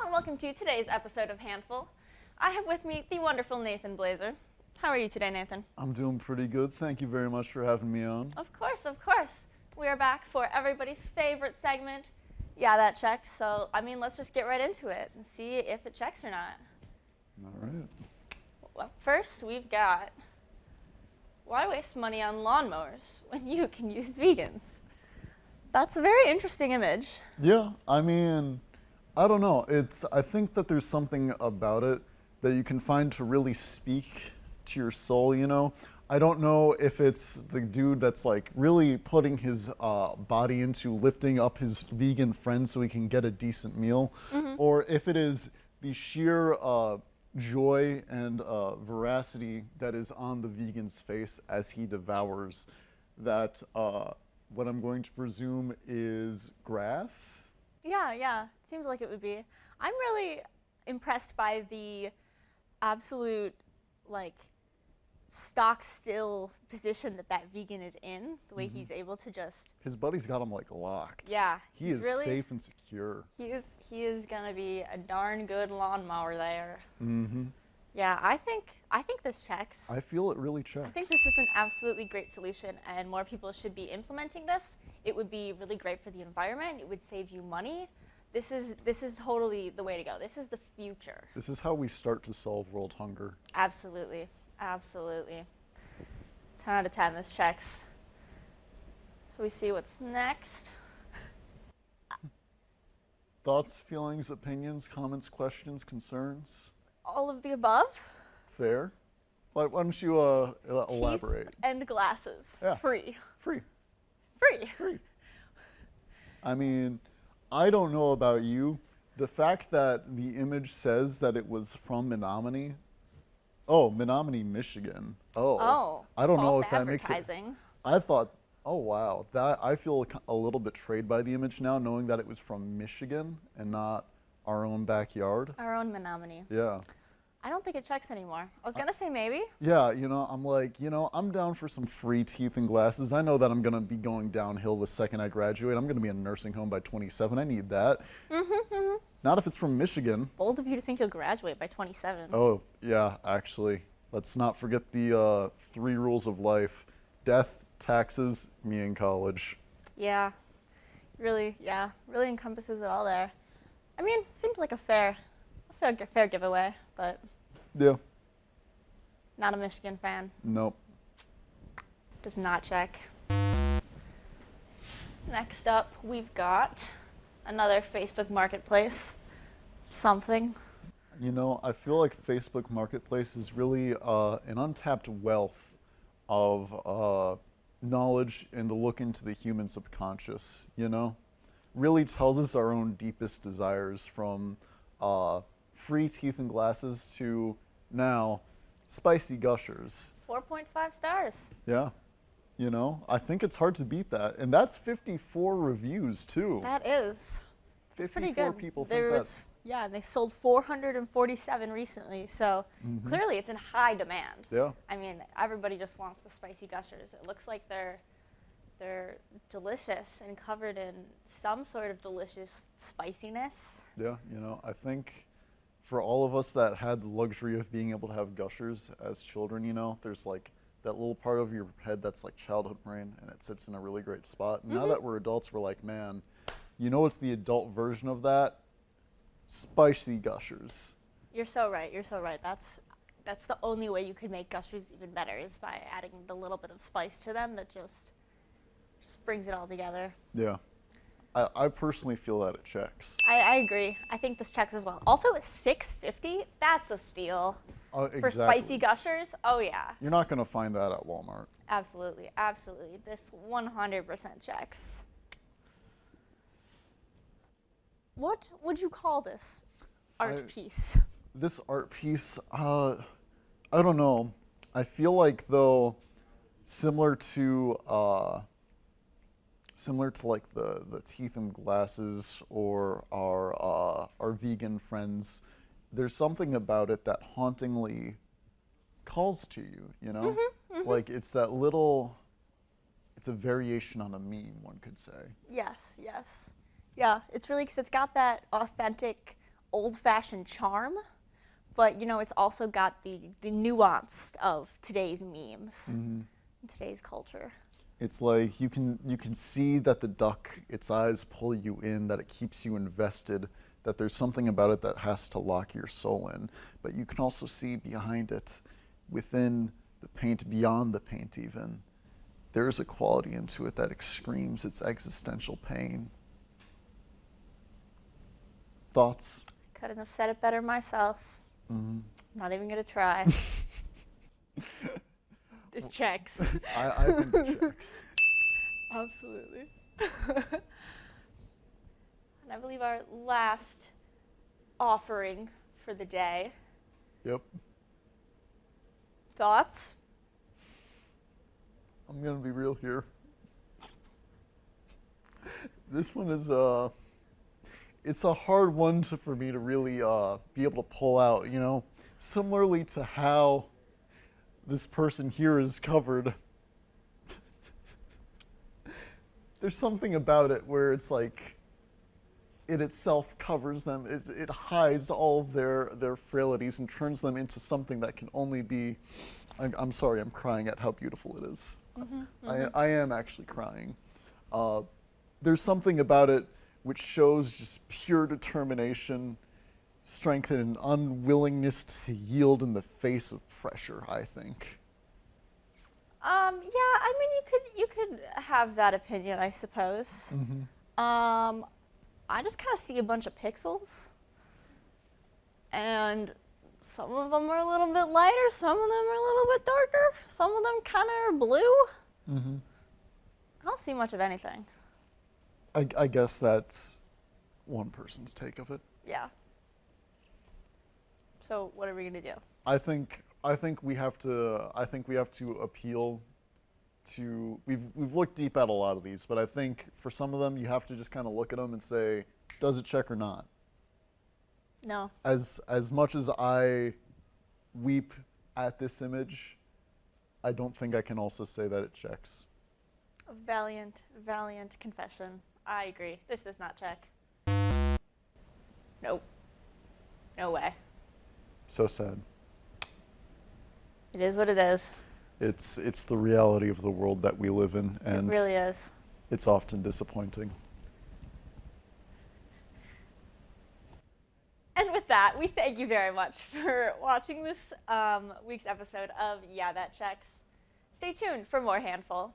and welcome to today's episode of Handful. I have with me the wonderful Nathan Blazer. How are you today, Nathan? I'm doing pretty good. Thank you very much for having me on. Of course, of course. We are back for everybody's favorite segment. Yeah, that checks. So, let's just get right into it and see if it checks or not. All right. Well, first, we've got, why waste money on lawnmowers when you can use vegans? That's a very interesting image. Yeah, I don't know. I think that there's something about it that you can find to really speak to your soul, you know? I don't know if it's the dude that's like really putting his body into lifting up his vegan friend so he can get a decent meal, or if it is the sheer joy and veracity that is on the vegan's face as he devours that, what I'm going to presume is grass. Yeah. Seems like it would be. I'm really impressed by the absolute, stock still position that vegan is in, the way he's able to just... His buddy's got him locked. Yeah. He is really, safe and secure. He is gonna be a darn good lawnmower there. Mm-hmm. Yeah, I think this checks. I feel it really checks. I think this is an absolutely great solution, and more people should be implementing this. It would be really great for the environment. It would save you money. This is totally the way to go. This is the future. This is how we start to solve world hunger. Absolutely. 10 out of 10, this checks. So we see what's next. Thoughts, feelings, opinions, comments, questions, concerns? All of the above. Fair. Why don't you elaborate? Teeth and glasses. Yeah. Free. Free. Free. I don't know about you. The fact that the image says that it was from Menominee. Oh, Menominee, Michigan. Oh. I don't know false if that makes it. advertising. I thought, oh wow, that I feel a little betrayed by the image now, knowing that it was from Michigan and not our own backyard. Our own Menominee. Yeah. I don't think it checks anymore. I was gonna say maybe. Yeah, I'm down for some free teeth and glasses. I know that I'm gonna be going downhill the second I graduate. I'm gonna be in a nursing home by 27. I need that. Not if it's from Michigan. Bold of you to think you'll graduate by 27. Oh, yeah, actually. Let's not forget the 3 rules of life. Death, taxes, me in college. Yeah. Really encompasses it all there. Seems like a fair giveaway, but Yeah. not a Michigan fan. Nope. Does not check. Next up, we've got another Facebook Marketplace. Something. I feel like Facebook Marketplace is really an untapped wealth of knowledge and a look into the human subconscious, Really tells us our own deepest desires, from free teeth and glasses to now spicy gushers. 4.5 stars. Yeah. I think it's hard to beat that. And that's 54 reviews too. That is. It's pretty 54 good. people think that's... Yeah, and they sold 447 recently, so clearly it's in high demand. Yeah. Everybody just wants the spicy gushers. It looks like they're delicious and covered in some sort of delicious spiciness. Yeah, I think for all of us that had the luxury of being able to have gushers as children, there's that little part of your head that's like childhood brain, and it sits in a really great spot. And now that we're adults, we're like, man, what's the adult version of that? Spicy gushers. You're so right. That's the only way you could make gushers even better, is by adding the little bit of spice to them that just brings it all together. Yeah. I personally feel that it checks. I agree. I think this checks as well. Also, at $6.50, that's a steal. Exactly. For spicy gushers. Oh yeah. You're not going to find that at Walmart. Absolutely. This 100% checks. What would you call this art piece? This art piece, I don't know. I feel like, though, similar to the teeth and glasses or our vegan friends, there's something about it that hauntingly calls to you, Like it's that little, it's a variation on a meme, one could say. Yes. Yeah, it's really, because it's got that authentic old-fashioned charm, but it's also got the nuance of today's memes, and today's culture. It's like you can see that the duck, its eyes pull you in, that it keeps you invested, that there's something about it that has to lock your soul in. But you can also see behind it, within the paint, beyond the paint even, there is a quality into it that screams its existential pain. Thoughts? Couldn't have said it better myself. I'm not even gonna try. This checks. I think it checks. Absolutely. And I believe our last offering for the day. Yep. Thoughts? I'm gonna be real here. This one is it's a hard one for me to really be able to pull out, similarly to how this person here is covered. There's something about it where it's like it itself covers them. It hides all of their frailties and turns them into something that can only be. I'm sorry, I'm crying at how beautiful it is. I am actually crying. There's something about it which shows just pure determination, strength, and an unwillingness to yield in the face of pressure, I think. Yeah, I mean, you could have that opinion, I suppose. I just kind of see a bunch of pixels, and some of them are a little bit lighter, some of them are a little bit darker, some of them kind of are blue. I don't see much of anything. I guess that's one person's take of it. Yeah. So what are we gonna do? I think we have to appeal to. We've looked deep at a lot of these, but I think for some of them you have to just kind of look at them and say, does it check or not? No. As much as I weep at this image, I don't think I can also say that it checks. A valiant confession. I agree. This does not check. Nope. No way. So sad. It is what it is. It's the reality of the world that we live in, and It really is. it's often disappointing. And with that, we thank you very much for watching this week's episode of Yeah, That Checks. Stay tuned for more Handful.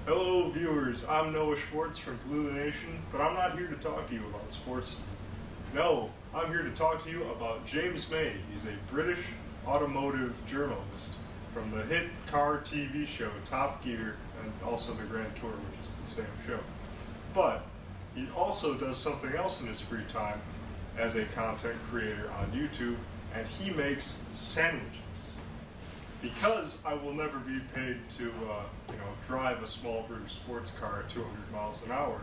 Hello viewers, I'm Noah Schwartz from Blue Nation, but I'm not here to talk to you about sports. No, I'm here to talk to you about James May. He's a British automotive journalist from the hit car TV show Top Gear and also the Grand Tour, which is the same show. But he also does something else in his free time as a content creator on YouTube, and he makes sandwiches. Because I will never be paid to, drive a small British sports car at 200 miles an hour,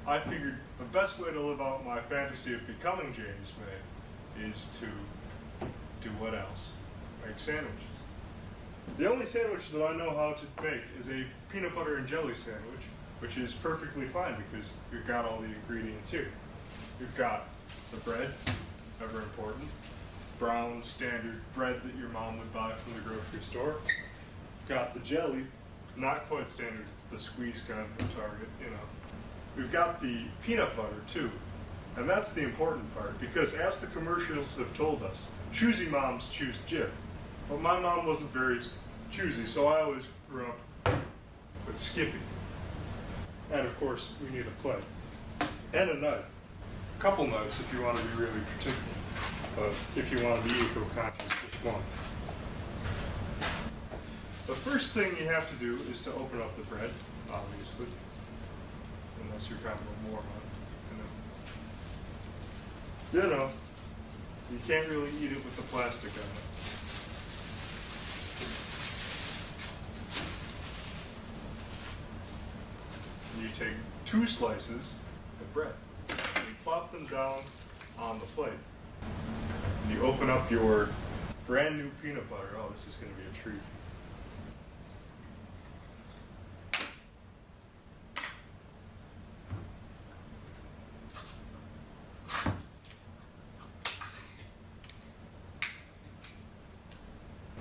I figured the best way to live out my fantasy of becoming James May is to do what else? Make sandwiches. The only sandwich that I know how to make is a peanut butter and jelly sandwich, which is perfectly fine because we've got all the ingredients here. We've got the bread, ever important, brown standard bread that your mom would buy from the grocery store. We've got the jelly, not quite standard, it's the squeeze kind from Target, you know. We've got the peanut butter too, and that's the important part because as the commercials have told us, choosy moms choose Jif. But my mom wasn't very choosy, so I always grew up with Skippy. And of course, we need a plate and a knife. A couple knives if you want to be really particular, but if you want to be eco-conscious, just one. The first thing you have to do is to open up the bread, obviously, unless you're kind of a moron. You know, you can't really eat it with the plastic on it. You take 2 slices of bread, and you plop them down on the plate. You open up your brand new peanut butter. Oh, this is going to be a treat.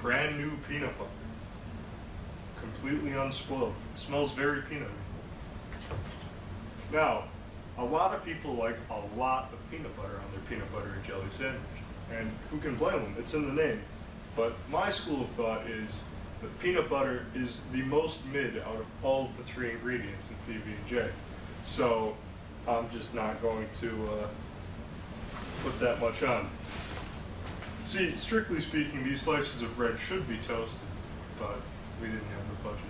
Brand new peanut butter. Completely unspoiled. It smells very peanutty. Now, a lot of people like a lot of peanut butter on their peanut butter and jelly sandwich. And who can blame them? It's in the name. But my school of thought is that peanut butter is the most mid out of all of the 3 ingredients in PB&J. So I'm just not going to put that much on. See, strictly speaking, these slices of bread should be toasted, but we didn't have the budget.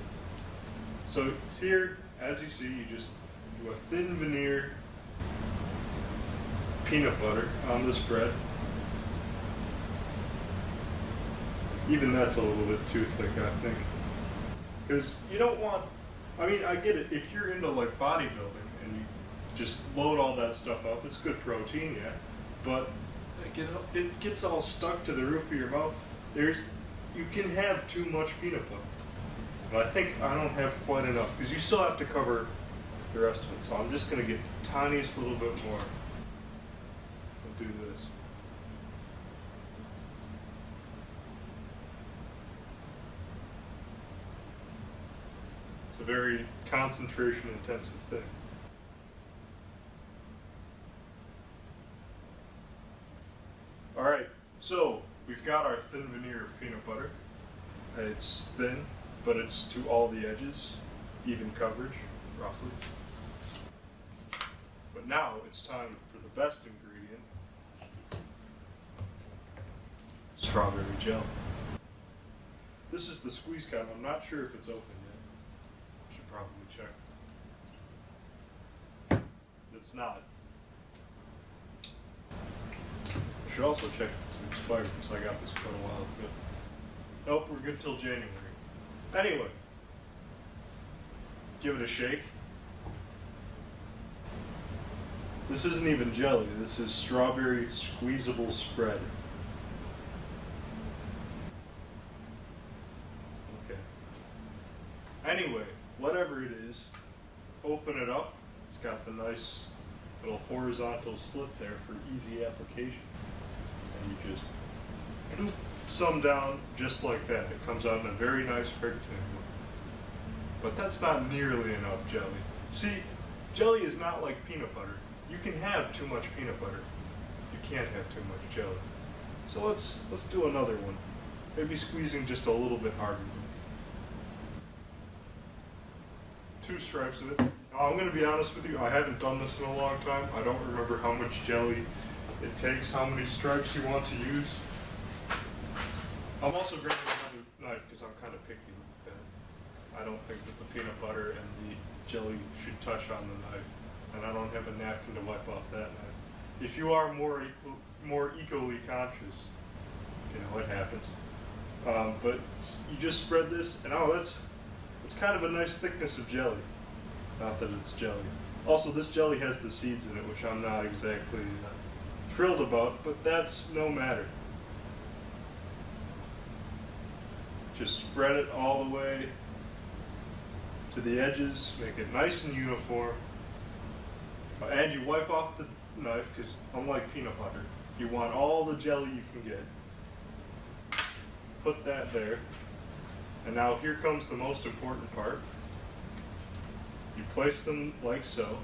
So here, as you see, you just do a thin veneer peanut butter on this bread. Even that's a little bit too thick, I think. Because you don't want, I mean, I get it, if you're into like bodybuilding and you just load all that stuff up, it's good protein, yeah, but it gets all stuck to the roof of your mouth. You can have too much peanut butter. But I think I don't have quite enough, because you still have to cover the rest of it. So I'm just going to get the tiniest little bit more. I'll do this. It's a very concentration intensive thing. All right, so we've got our thin veneer of peanut butter. It's thin, but it's to all the edges, even coverage, roughly. But now it's time for the best ingredient, strawberry jelly. This is the squeeze can. I'm not sure if it's open yet. Should probably check. It's not. I should also check if it's expired because I got this quite a while ago. Nope, we're good till January. Anyway, give it a shake. This isn't even jelly, this is strawberry squeezable spread. Okay. Anyway, whatever it is, open it up. It's got the nice little horizontal slit there for easy application. And you just bloop some down just like that. It comes out in a very nice rectangle. But that's not nearly enough jelly. See, jelly is not like peanut butter. You can have too much peanut butter. You can't have too much jelly. So let's do another one. Maybe squeezing just a little bit harder. 2 stripes of it. Now, I'm going to be honest with you, I haven't done this in a long time. I don't remember how much jelly it takes, how many stripes you want to use. I'm also grabbing another knife because I'm kind of picky with that. I don't think that the peanut butter and the jelly should touch on the knife, and I don't have a napkin to wipe off that knife. If you are more ecoli conscious, you know, it happens. But you just spread this, and oh, it's kind of a nice thickness of jelly. Not that it's jelly. Also, this jelly has the seeds in it, which I'm not exactly thrilled about, but that's no matter. Just spread it all the way to the edges, make it nice and uniform. And you wipe off the knife, because unlike peanut butter, you want all the jelly you can get. Put that there. And now here comes the most important part. You place them like so,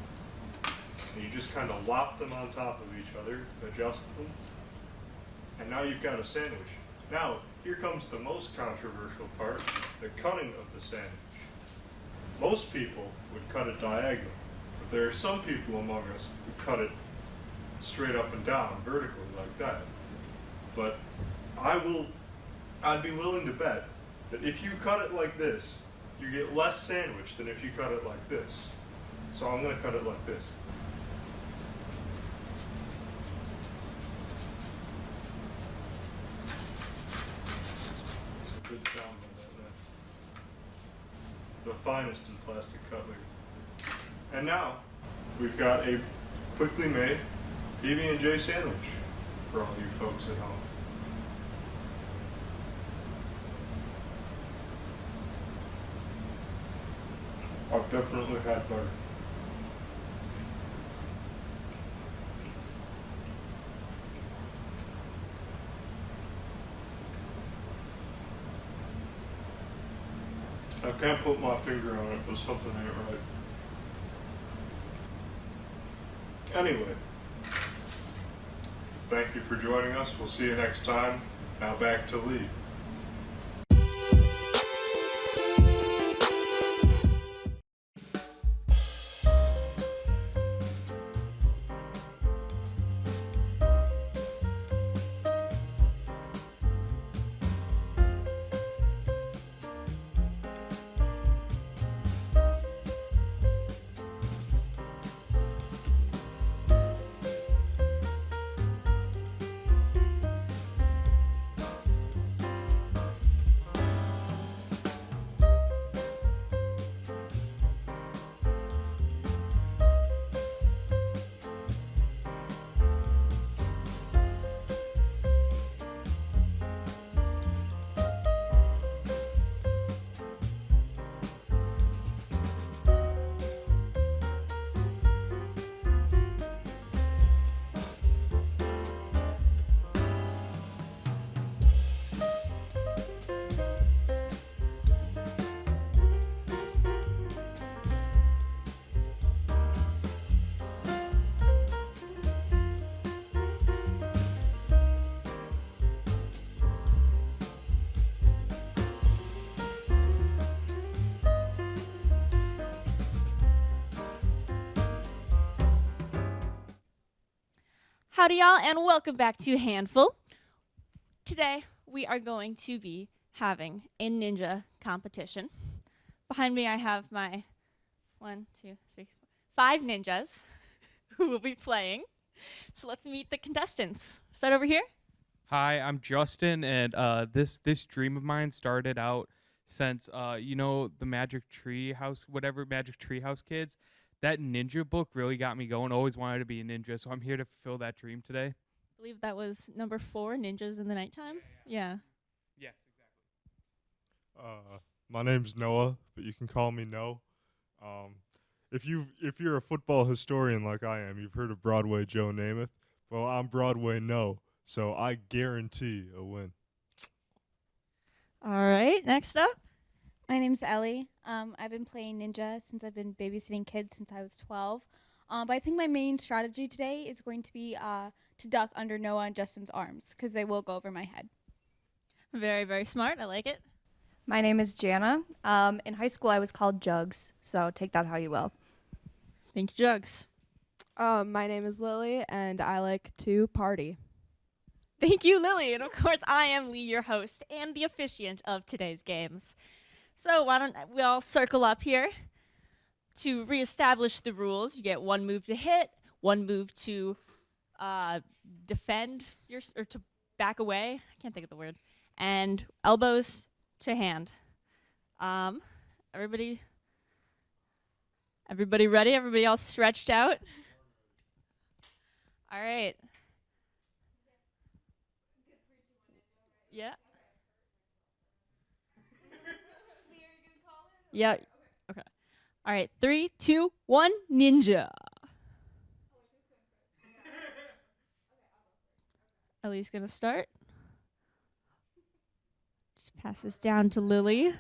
and you just kind of lop them on top of each other, adjust them, and now you've got a sandwich. Now, here comes the most controversial part, the cutting of the sandwich. Most people would cut it diagonal, but there are some people among us who cut it straight up and down, vertically like that. But I'd be willing to bet that if you cut it like this, you get less sandwich than if you cut it like this. So I'm going to cut it like this. It's a good sound on that knife. The finest in plastic cutlery. And now we've got a quickly made PB&J sandwich for all you folks at home. I've definitely had butter. I can't put my finger on it, but something ain't right. Anyway, thank you for joining us. We'll see you next time. Now back to Lee. Howdy, y'all, and welcome back to Handful. Today, we are going to be having a ninja competition. Behind me, I have my 5 ninjas who will be playing. So let's meet the contestants. Start over here. Hi, I'm Justin, and this dream of mine started out since the Magic Tree House, whatever Magic Tree House kids. That ninja book really got me going. Always wanted to be a ninja, so I'm here to fulfill that dream today. I believe that was number 4, Ninjas in the Nighttime. Yeah. Yes, exactly. My name's Noah, but you can call me No. If you're a football historian like I am, you've heard of Broadway Joe Namath. Well, I'm Broadway No, so I guarantee a win. All right, next up. My name's Ellie. I've been playing Ninja since I've been babysitting kids since I was 12. But I think my main strategy today is going to be to duck under Noah and Justin's arms because they will go over my head. Very, very smart. I like it. My name is Jana. In high school, I was called Jugs, so take that how you will. Thank you, Jugs. My name is Lily, and I like to party. Thank you, Lily. And of course, I am Lee, your host and the officiant of today's games. So why don't we all circle up here to reestablish the rules. You get 1 move to hit, 1 move to defend or to back away. I can't think of the word. And elbows to hand. Everybody ready? Everybody all stretched out? All right. Yeah. Yeah. Okay. All right. 3, 2, 1. Ninja. Ellie's gonna start. Just pass this down to Lily.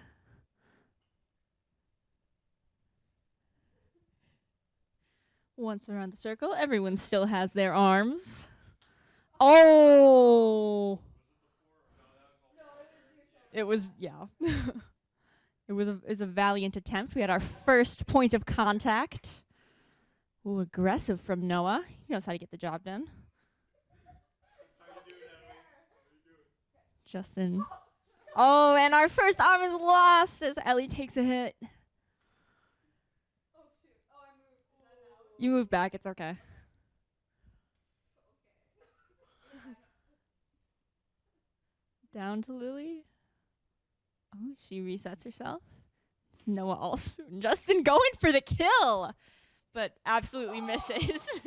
Once around the circle, everyone still has their arms. Oh! It was, yeah. It was a valiant attempt. We had our first point of contact. Ooh, aggressive from Noah. He knows how to get the job done. Justin. Oh, and our first arm is lost as Ellie takes a hit. You move back, it's okay. Down to Lily. Oh, she resets herself. Noah also. Justin going for the kill, but absolutely misses.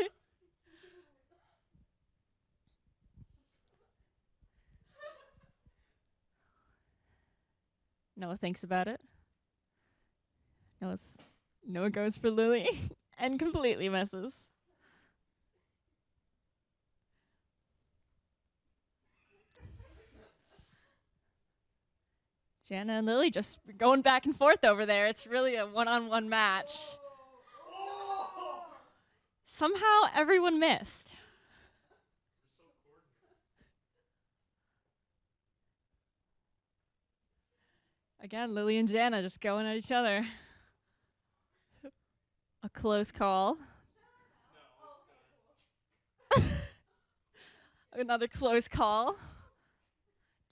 Noah thinks about it. Noah goes for Lily and completely misses. Jana and Lily just going back and forth over there. It's really a one-on-one match. Somehow everyone missed. Again, Lily and Jana just going at each other. A close call. Another close call.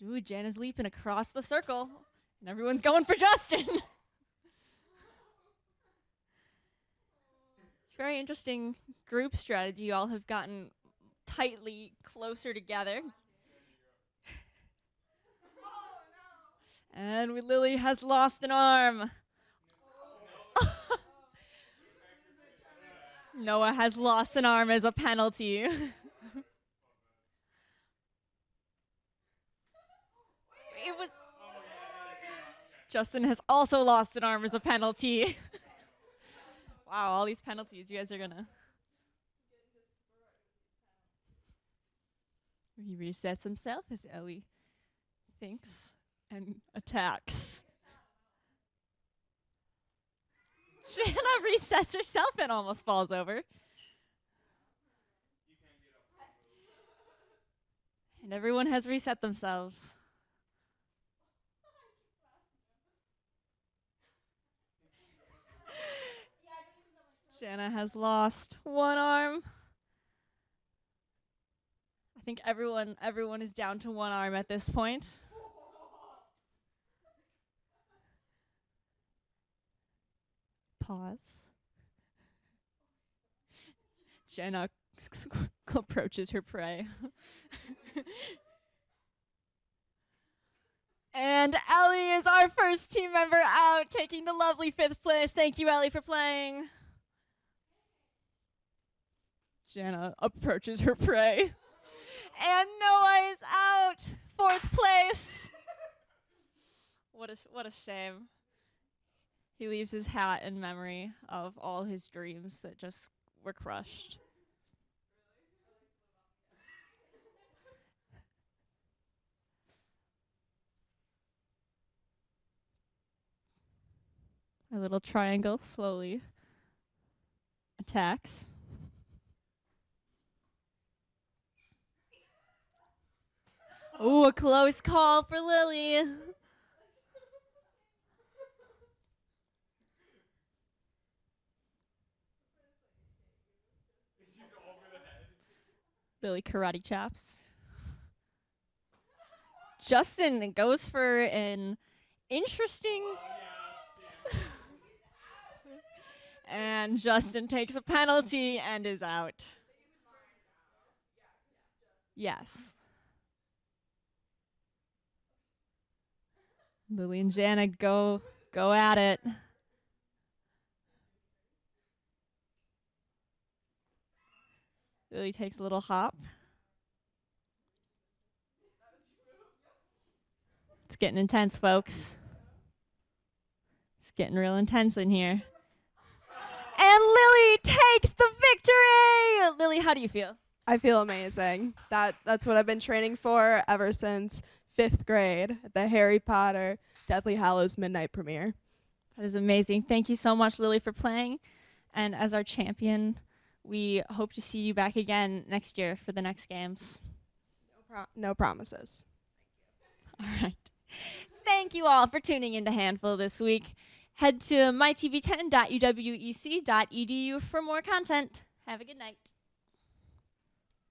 Ooh, Jana's leaping across the circle, and everyone's going for Justin. It's very interesting group strategy. You all have gotten tightly closer together. And Lily has lost an arm. Noah has lost an arm as a penalty. Justin has also lost an arm as a penalty. Wow, all these penalties. You guys are gonna. He resets himself as Ellie thinks and attacks. Jana resets herself and almost falls over. And everyone has reset themselves. Jana has lost one arm. I think everyone is down to one arm at this point. Pause. Jana approaches her prey. And Ellie is our first team member out, taking the lovely 5th place. Thank you, Ellie, for playing. Jana approaches her prey. And Noah is out, 4th place. What a shame. He leaves his hat in memory of all his dreams that just were crushed. Our little triangle slowly attacks. Ooh, a close call for Lily. Lily karate chops. Justin goes for an interesting... And Justin takes a penalty and is out. Yes. Lily and Jana go at it. Lily takes a little hop. It's getting intense, folks. It's getting real intense in here. And Lily takes the victory! Lily, how do you feel? I feel amazing. That's what I've been training for ever since 5th grade at the Harry Potter Deathly Hallows Midnight premiere. That is amazing. Thank you so much, Lily, for playing. And as our champion, we hope to see you back again next year for the next games. No promises. All right. Thank you all for tuning into Handful this week. Head to mytv10.uwec.edu for more content. Have a good night.